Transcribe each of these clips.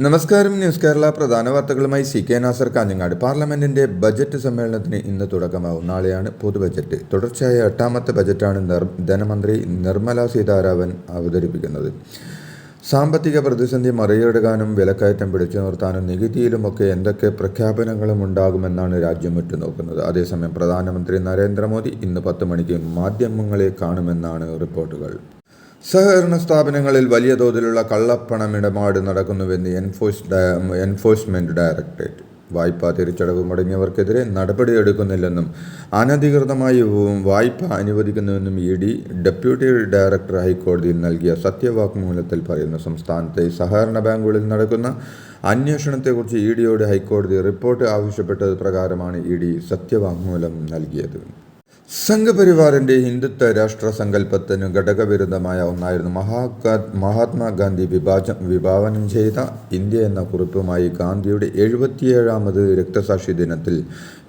നമസ്കാരം. ന്യൂസ് കേരള പ്രധാന വാർത്തകളുമായി CK നാസർ കാഞ്ഞങ്ങാട്. പാർലമെന്റിന്റെ ബജറ്റ് സമ്മേളനത്തിന് ഇന്ന് തുടക്കമാവും. നാളെയാണ് പൊതുബജറ്റ്. തുടർച്ചയായ 8ാമത്തെ ബജറ്റാണ് ധനമന്ത്രി നിർമ്മല സീതാരാമൻ അവതരിപ്പിക്കുന്നത്. സാമ്പത്തിക പ്രതിസന്ധി മറികടക്കാനും വിലക്കയറ്റം പിടിച്ചു നിർത്താനും നികുതിയിലുമൊക്കെ എന്തൊക്കെ പ്രഖ്യാപനങ്ങളും ഉണ്ടാകുമെന്നാണ് രാജ്യം ഉറ്റുനോക്കുന്നത്. അതേസമയം പ്രധാനമന്ത്രി നരേന്ദ്രമോദി ഇന്ന് 10 മണിക്ക് മാധ്യമങ്ങളെ കാണുമെന്നാണ് റിപ്പോർട്ടുകൾ. സഹകരണ സ്ഥാപനങ്ങളിൽ വലിയ തോതിലുള്ള കള്ളപ്പണമിടപാട് നടക്കുന്നുവെന്ന് എൻഫോഴ്സ്മെന്റ് ഡയറക്ടറേറ്റ്. വായ്പാ തിരിച്ചടവ് മുടങ്ങിയവർക്കെതിരെ നടപടിയെടുക്കുന്നില്ലെന്നും അനധികൃതമായി വായ്പ അനുവദിക്കുന്നുവെന്നും ED ഡെപ്യൂട്ടി ഡയറക്ടർ ഹൈക്കോടതിയിൽ നൽകിയ സത്യവാങ്മൂലത്തിൽ പറയുന്നു. സംസ്ഥാനത്തെ സഹകരണ ബാങ്കുകളിൽ നടക്കുന്ന അന്വേഷണത്തെക്കുറിച്ച് EDയോട് ഹൈക്കോടതി റിപ്പോർട്ട് ആവശ്യപ്പെട്ടത് പ്രകാരമാണ് ED സത്യവാങ്മൂലം നൽകിയത്. സംഘപരിവാറിന്റെ ഹിന്ദുത്വ രാഷ്ട്ര സങ്കല്പത്തിന് ഘടകവിരുദ്ധമായ ഒന്നായിരുന്നു മഹാത്മാഗാന്ധി വിഭാവനം ചെയ്ത ഇന്ത്യ എന്ന കുറിപ്പുമായി ഗാന്ധിയുടെ 77ാമത് രക്തസാക്ഷി ദിനത്തിൽ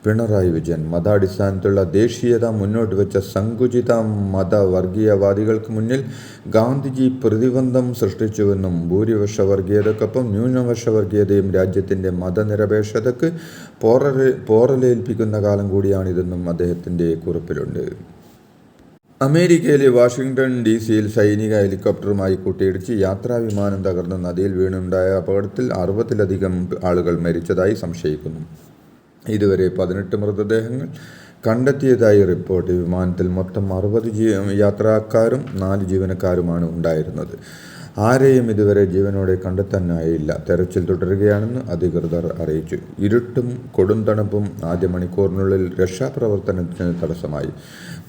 പിണറായി വിജയൻ മതാടിസ്ഥാനത്തുള്ള ദേശീയത മുന്നോട്ട് വെച്ച സങ്കുചിത മതവർഗീയവാദികൾക്ക് മുന്നിൽ ഗാന്ധിജി പ്രതിബന്ധം സൃഷ്ടിച്ചുവെന്നും ഭൂരിപക്ഷ വർഗീയതയ്ക്കൊപ്പം ന്യൂനപക്ഷ വർഗീയതയും രാജ്യത്തിൻ്റെ മതനിരപേക്ഷതയ്ക്ക് പോറലേൽപ്പിക്കുന്ന കാലം കൂടിയാണിതെന്നും അദ്ദേഹത്തിൻ്റെ കുറിപ്പിലുണ്ട്. അമേരിക്കയിലെ വാഷിംഗ്ടൺ DC-യിൽ സൈനിക ഹെലികോപ്റ്ററുമായി കൂട്ടിയിടിച്ച് യാത്രാവിമാനം തകർന്ന് നദിയിൽ വീണുണ്ടായ അപകടത്തിൽ 60-ലധികം ആളുകൾ മരിച്ചതായി സംശയിക്കുന്നു. ഇതുവരെ 18 മൃതദേഹങ്ങൾ കണ്ടെത്തിയതായി റിപ്പോർട്ട്. വിമാനത്തിൽ മൊത്തം 60 യാത്രക്കാരും 4 ജീവനക്കാരുമാണ് ഉണ്ടായിരുന്നത്. ആരെയും ഇതുവരെ ജീവനോടെ കണ്ടെത്താനായില്ല. തെരച്ചിൽ തുടരുകയാണെന്ന് അധികൃതർ അറിയിച്ചു. ഇരുട്ടും കൊടുംതണുപ്പും ആദ്യ മണിക്കൂറിനുള്ളിൽ രക്ഷാപ്രവർത്തനത്തിന് തടസ്സമായി.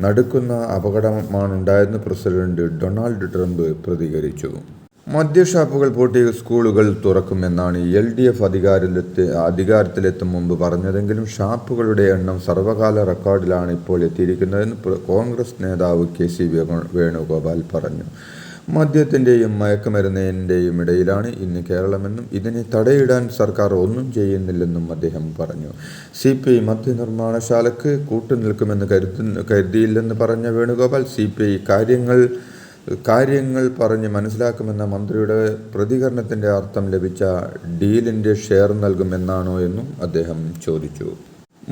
നടുക്കുന്ന അപകടമാണുണ്ടായെന്ന് പ്രസിഡന്റ് ഡൊണാൾഡ് ട്രംപ് പ്രതികരിച്ചു. മദ്യഷാപ്പുകൾ പൂട്ടി സ്കൂളുകൾ തുറക്കുമെന്നാണ് LDF അധികാരത്തിലെത്തും മുമ്പ് പറഞ്ഞതെങ്കിലും ഷാപ്പുകളുടെ എണ്ണം സർവകാല റെക്കോർഡിലാണ് ഇപ്പോൾ എത്തിയിരിക്കുന്നതെന്ന് കോൺഗ്രസ് നേതാവ് KC വേണുഗോപാൽ പറഞ്ഞു. മദ്യത്തിൻ്റെയും മയക്കുമരുന്നിൻ്റെയും ഇടയിലാണ് ഇന്ന് കേരളമെന്നും ഇതിനെ തടയിടാൻ സർക്കാർ ഒന്നും ചെയ്യുന്നില്ലെന്നും അദ്ദേഹം പറഞ്ഞു. CPI മദ്യനിർമ്മാണശാലയ്ക്ക് കൂട്ടുനിൽക്കുമെന്ന് കരുതിയില്ലെന്ന് പറഞ്ഞ വേണുഗോപാൽ CPI കാര്യങ്ങൾ പറഞ്ഞ് മനസ്സിലാക്കുമെന്ന മന്ത്രിയുടെ പ്രതികരണത്തിൻ്റെ അർത്ഥം ലഭിച്ച ഡീലിൻ്റെ ഷെയർ നൽകുമെന്നാണോ എന്നും അദ്ദേഹം ചോദിച്ചു.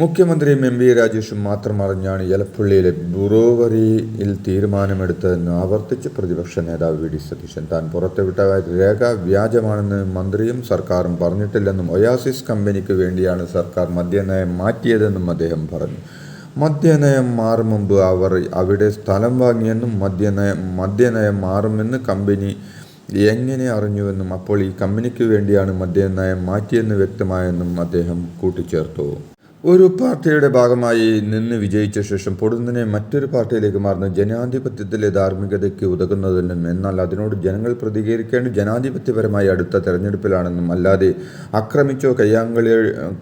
മുഖ്യമന്ത്രിയും MP രാജേഷും മാത്രം അറിഞ്ഞാണ് എലപ്പുള്ളിയിലെ ബ്രൂവറിയിൽ തീരുമാനമെടുത്തതെന്ന് ആവർത്തിച്ച് പ്രതിപക്ഷ നേതാവ് VD സതീശൻ. താൻ പുറത്തുവിട്ട രേഖ വ്യാജമാണെന്ന് മന്ത്രിയും സർക്കാരും പറഞ്ഞിട്ടില്ലെന്നും ഒയാസിസ് കമ്പനിക്ക് വേണ്ടിയാണ് സർക്കാർ മദ്യനയം മാറ്റിയതെന്നും അദ്ദേഹം പറഞ്ഞു. മദ്യനയം മാറും മുമ്പ് അവർ അവിടെ സ്ഥലം വാങ്ങിയെന്നും മദ്യനയം മാറുമെന്ന് കമ്പനി എങ്ങനെ അറിഞ്ഞുവെന്നും അപ്പോൾ ഈ കമ്പനിക്ക് വേണ്ടിയാണ് മദ്യനയം മാറ്റിയെന്ന് വ്യക്തമായെന്നും അദ്ദേഹം കൂട്ടിച്ചേർത്തു. ഒരു പാർട്ടിയുടെ ഭാഗമായി നിന്ന് വിജയിച്ച ശേഷം പൊടുന്നനെ മറ്റൊരു പാർട്ടിയിലേക്ക് മാറുന്നത് ജനാധിപത്യത്തിലെ ധാർമ്മികതയ്ക്ക് ഉതകുന്നതെന്നും എന്നാൽ അതിനോട് ജനങ്ങൾ പ്രതികരിക്കേണ്ടത് ജനാധിപത്യപരമായി അടുത്ത തെരഞ്ഞെടുപ്പിലാണെന്നും അല്ലാതെ ആക്രമിച്ചോ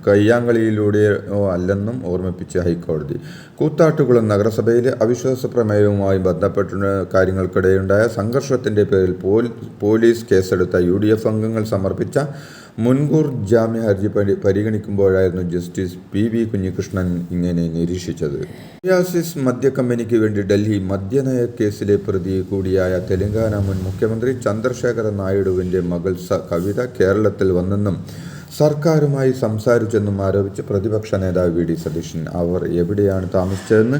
കയ്യാങ്കളിയിലൂടെയോ അല്ലെന്നും ഓർമ്മിപ്പിച്ച ഹൈക്കോടതി. കൂത്താട്ടുകുളം നഗരസഭയിലെ അവിശ്വാസ പ്രമേയവുമായി ബന്ധപ്പെട്ട കാര്യങ്ങൾക്കിടെയുണ്ടായ സംഘർഷത്തിൻ്റെ പേരിൽ പോലീസ് കേസെടുത്ത UDF അംഗങ്ങൾ സമർപ്പിച്ച മുൻകൂർ ജാമ്യ ഹർജി പരിഗണിക്കുമ്പോഴായിരുന്നു ജസ്റ്റിസ് PV കുഞ്ഞികൃഷ്ണൻ ഇങ്ങനെ നിരീക്ഷിച്ചത്. ഒയാസിസ് മദ്യ കമ്പനിക്ക് വേണ്ടി ഡൽഹി മദ്യനയ കേസിലെ പ്രതി കൂടിയായ തെലങ്കാന മുൻ മുഖ്യമന്ത്രി ചന്ദ്രശേഖര നായിഡുവിൻ്റെ മകൾ കവിത കേരളത്തിൽ വന്നെന്നും സർക്കാരുമായി സംസാരിച്ചെന്നും ആരോപിച്ച് പ്രതിപക്ഷ നേതാവ് VD സതീശൻ. അവർ എവിടെയാണ് താമസിച്ചതെന്ന്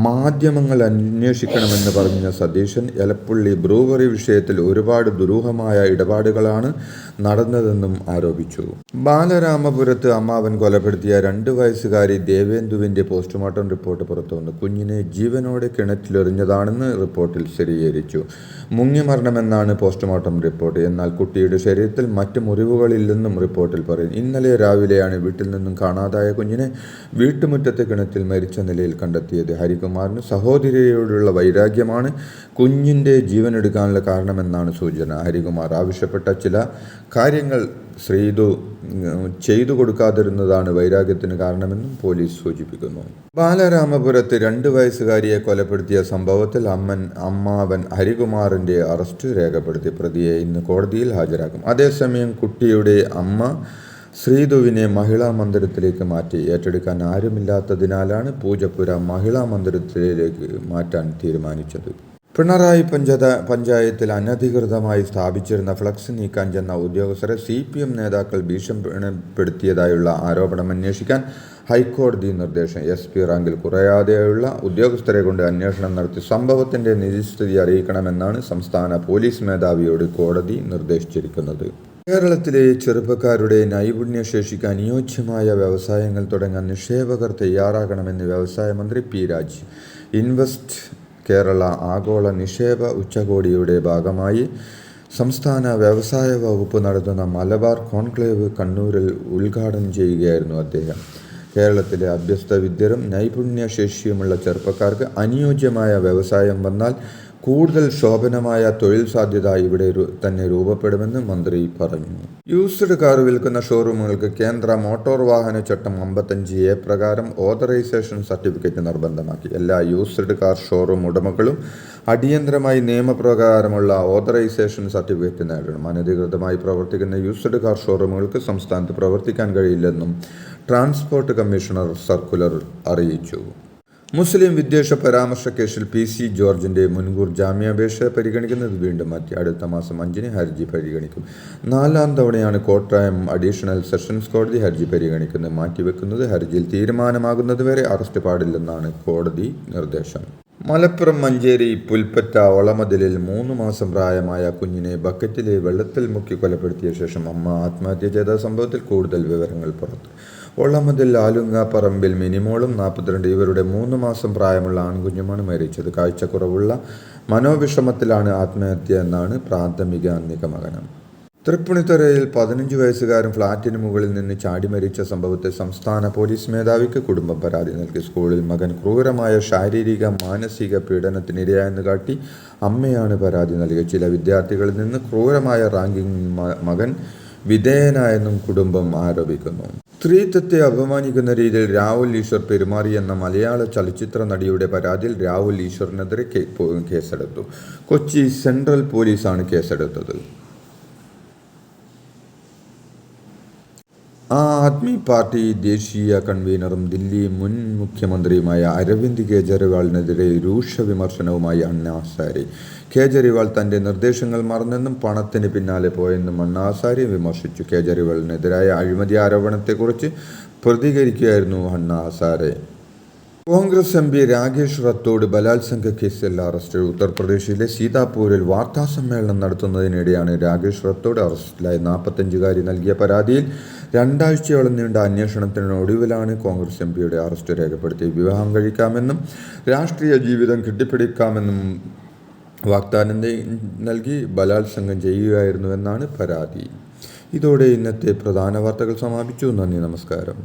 മാധ്യമങ്ങൾ അന്വേഷിക്കണമെന്ന് പറഞ്ഞ സതീശൻ എലപ്പുള്ളി ബ്രൂവറി വിഷയത്തിൽ ഒരുപാട് ദുരൂഹമായ ഇടപാടുകളാണ് നടന്നതെന്നും ആരോപിച്ചു. ബാലരാമപുരത്ത് അമ്മാവൻ കൊലപ്പെടുത്തിയ 2 വയസ്സുകാരി ദേവേന്ദുവിൻ്റെ പോസ്റ്റ്മോർട്ടം റിപ്പോർട്ട് പുറത്തുവന്നു. കുഞ്ഞിനെ ജീവനോടെ കിണറ്റിലെറിഞ്ഞതാണെന്ന് റിപ്പോർട്ടിൽ സ്ഥിരീകരിച്ചു. മുങ്ങിമരണമെന്നാണ് പോസ്റ്റ്മോർട്ടം റിപ്പോർട്ട്. എന്നാൽ കുട്ടിയുടെ ശരീരത്തിൽ മറ്റ് മുറിവുകളില്ലെന്നും റിപ്പോർട്ടിൽ പറയുന്നു. ഇന്നലെ രാവിലെയാണ് വീട്ടിൽ നിന്നും കാണാതായ കുഞ്ഞിനെ വീട്ടുമുറ്റത്തെ കിണറ്റിൽ മരിച്ച നിലയിൽ കണ്ടെത്തിയത്. ഹരികുമാറിന് സഹോദരിയോടുള്ള വൈരാഗ്യമാണ് കുഞ്ഞിൻ്റെ ജീവനെടുക്കാനുള്ള കാരണമെന്നാണ് സൂചന. ഹരികുമാർ ആവശ്യപ്പെട്ട ചില കാര്യങ്ങൾ ശ്രീതു ചെയ്തു കൊടുക്കാതിരുന്നതാണ് വൈരാഗ്യത്തിന് കാരണമെന്നും പോലീസ് സൂചിപ്പിക്കുന്നു. ബാലരാമപുരത്ത് 2 വയസ്സുകാരിയെ കൊലപ്പെടുത്തിയ സംഭവത്തിൽ അമ്മാവൻ ഹരികുമാറിൻ്റെ അറസ്റ്റ് രേഖപ്പെടുത്തി. പ്രതിയെ ഇന്ന് കോടതിയിൽ ഹാജരാക്കും. അതേസമയം കുട്ടിയുടെ അമ്മ ശ്രീതുവിനെ മഹിളാ മന്ദിരത്തിലേക്ക് മാറ്റി. ഏറ്റെടുക്കാൻ ആരുമില്ലാത്തതിനാലാണ് പൂജപ്പുര മഹിളാ മന്ദിരത്തിലേക്ക് മാറ്റാൻ തീരുമാനിച്ചത്. പിണറായി പഞ്ചായത്തിൽ അനധികൃതമായി സ്ഥാപിച്ചിരുന്ന ഫ്ലക്സ് നീക്കാൻ ചെന്ന ഉദ്യോഗസ്ഥരെ CPM നേതാക്കൾ ഭീഷണിപ്പെടുത്തിയതായുള്ള ആരോപണം അന്വേഷിക്കാൻ ഹൈക്കോടതി നിർദ്ദേശം. SP റാങ്കിൽ കുറയാതെയുള്ള ഉദ്യോഗസ്ഥരെ കൊണ്ട് അന്വേഷണം നടത്തി സംഭവത്തിന്റെ നിജസ്ഥിതി അറിയിക്കണമെന്നാണ് സംസ്ഥാന പോലീസ് മേധാവിയോട് കോടതി നിർദ്ദേശിച്ചിരിക്കുന്നത്. കേരളത്തിലെ ചെറുപ്പക്കാരുടെ നൈപുണ്യശേഷിക്ക് അനുയോജ്യമായ വ്യവസായങ്ങൾ തുടങ്ങാൻ നിക്ഷേപകർ തയ്യാറാകണമെന്ന് വ്യവസായ മന്ത്രി P. രാജ്. ഇൻവെസ്റ്റ് കേരള ആഗോള നിക്ഷേപ ഉച്ചകോടിയുടെ ഭാഗമായി സംസ്ഥാന വ്യവസായ വകുപ്പ് നടത്തുന്ന മലബാർ കോൺക്ലേവ് കണ്ണൂരിൽ ഉദ്ഘാടനം ചെയ്യുകയായിരുന്നു അദ്ദേഹം. കേരളത്തിലെ അഭ്യസ്തവിദ്യരും നൈപുണ്യശേഷിയുമുള്ള ചെറുപ്പക്കാർക്ക് അനുയോജ്യമായ വ്യവസായം വന്നാൽ കൂടുതൽ ശോഭനമായ തൊഴിൽ സാധ്യത ഇവിടെ തന്നെ രൂപപ്പെടുമെന്ന് മന്ത്രി പറഞ്ഞു. യൂസ്ഡ് കാർ വിൽക്കുന്ന ഷോറൂമുകൾക്ക് കേന്ദ്ര മോട്ടോർ വാഹന ചട്ടം 55A പ്രകാരം ഓതറൈസേഷൻ സർട്ടിഫിക്കറ്റ് നിർബന്ധമാക്കി. എല്ലാ യൂസ്ഡ് കാർ ഷോറൂം ഉടമകളും അടിയന്തരമായി നിയമപ്രകാരമുള്ള ഓതറൈസേഷൻ സർട്ടിഫിക്കറ്റ് നേടണം. അനധികൃതമായി പ്രവർത്തിക്കുന്ന യൂസ്ഡ് കാർ ഷോറൂമുകൾക്ക് സംസ്ഥാനത്ത് പ്രവർത്തിക്കാൻ കഴിയില്ലെന്നും ട്രാൻസ്പോർട്ട് കമ്മീഷണർ സർക്കുലർ അറിയിച്ചു. മുസ്ലിം വിദ്വേഷ പരാമർശ കേസിൽ PC ജോർജിന്റെ മുൻകൂർ ജാമ്യാപേക്ഷ പരിഗണിക്കുന്നത് വീണ്ടും മാറ്റി. അടുത്ത മാസം 5-ന് ഹർജി പരിഗണിക്കും. 4ാം തവണയാണ് കോട്ടയം അഡീഷണൽ സെഷൻസ് കോടതി ഹർജി പരിഗണിക്കുന്നത്. മാറ്റിവെക്കുന്നത്. ഹർജിയിൽ തീരുമാനമാകുന്നതുവരെ അറസ്റ്റ് പാടില്ലെന്നാണ് കോടതി നിർദ്ദേശം. മലപ്പുറം മഞ്ചേരി പുൽപ്പറ്റ ഒളമതിലിൽ 3 മാസം പ്രായമായ കുഞ്ഞിനെ ബക്കറ്റിലെ വെള്ളത്തിൽ മുക്കി കൊലപ്പെടുത്തിയ ശേഷം അമ്മ ആത്മഹത്യ ചെയ്ത സംഭവത്തിൽ കൂടുതൽ വിവരങ്ങൾ പുറത്തു. ഒളമതിൽ ആലുങ്ങാപ്പറമ്പിൽ മിനിമോളും 42 ഇവരുടെ 3 മാസം പ്രായമുള്ള ആൺകുഞ്ഞുമാണ് മരിച്ചത്. കാഴ്ചക്കുറവുള്ള മനോവിഷമത്തിലാണ് ആത്മഹത്യ എന്നാണ് പ്രാഥമിക നിഗമനം. തൃപ്പൂണിത്തുറയിൽ 15 വയസ്സുകാരൻ ഫ്ളാറ്റിന് മുകളിൽ നിന്ന് ചാടി മരിച്ച സംഭവത്തിൽ സംസ്ഥാന പോലീസ് മേധാവിക്ക് കുടുംബം പരാതി നൽകി. സ്കൂളിൽ മകൻ ക്രൂരമായ ശാരീരിക മാനസിക പീഡനത്തിനിരയായെന്ന് കാട്ടി അമ്മയാണ് പരാതി നൽകിയത്. ചില വിദ്യാർത്ഥികളിൽ നിന്ന് ക്രൂരമായ റാങ്കിംഗ് മകൻ വിധേയനായെന്നും കുടുംബം ആരോപിക്കുന്നു. സ്ത്രീത്വത്തെ അപമാനിക്കുന്ന രീതിയിൽ രാഹുൽ ഈശ്വർ പെരുമാറിയെന്ന മലയാള ചലച്ചിത്ര നടിയുടെ പരാതിയിൽ രാഹുൽ ഈശ്വറിനെതിരെ കേസെടുത്തു. കൊച്ചി സെൻട്രൽ പോലീസാണ് കേസെടുത്തത്. ആദ്മി പാർട്ടി ദേശീയ കൺവീനറും ദില്ലി മുൻ മുഖ്യമന്ത്രിയുമായ അരവിന്ദ് കെജ്രിവാളിനെതിരെ രൂക്ഷ വിമർശനവുമായി അണ്ണാ ഹസാരെ. കേജ്രിവാൾ തന്റെ നിർദ്ദേശങ്ങൾ മറന്നെന്നും പണത്തിന് പിന്നാലെ പോയെന്നും അണ്ണാ ഹസാരെ വിമർശിച്ചു. കേജ്രിവാളിനെതിരായ അഴിമതി ആരോപണത്തെക്കുറിച്ച് പ്രതികരിക്കുകയായിരുന്നു അണ്ണാ ഹസാരെ. കോൺഗ്രസ് MP രാകേഷ് റത്തോഡ് ബലാത്സംഗ കേസിൽ അറസ്റ്റ്. ഉത്തർപ്രദേശിലെ സീതാപൂരിൽ വാർത്താസമ്മേളനം നടത്തുന്നതിനിടെയാണ് രാകേഷ് റത്തോഡ് അറസ്റ്റിലായ 45-കാരി നൽകിയ പരാതിയിൽ 2 ആഴ്ചയോളം നീണ്ട അന്വേഷണത്തിനൊടുവിലാണ് കോൺഗ്രസ് MPയുടെ അറസ്റ്റ് രേഖപ്പെടുത്തിയത്. വിവാഹം കഴിക്കാമെന്നും രാഷ്ട്രീയ ജീവിതം കെട്ടിപ്പിടിക്കാമെന്നും വാഗ്ദാനം നൽകി ബലാത്സംഗം ചെയ്യുകയായിരുന്നുവെന്നാണ് പരാതി. ഇതോടെ ഇന്നത്തെ പ്രധാന വാർത്തകൾ സമാപിച്ചു. നന്ദി, നമസ്കാരം.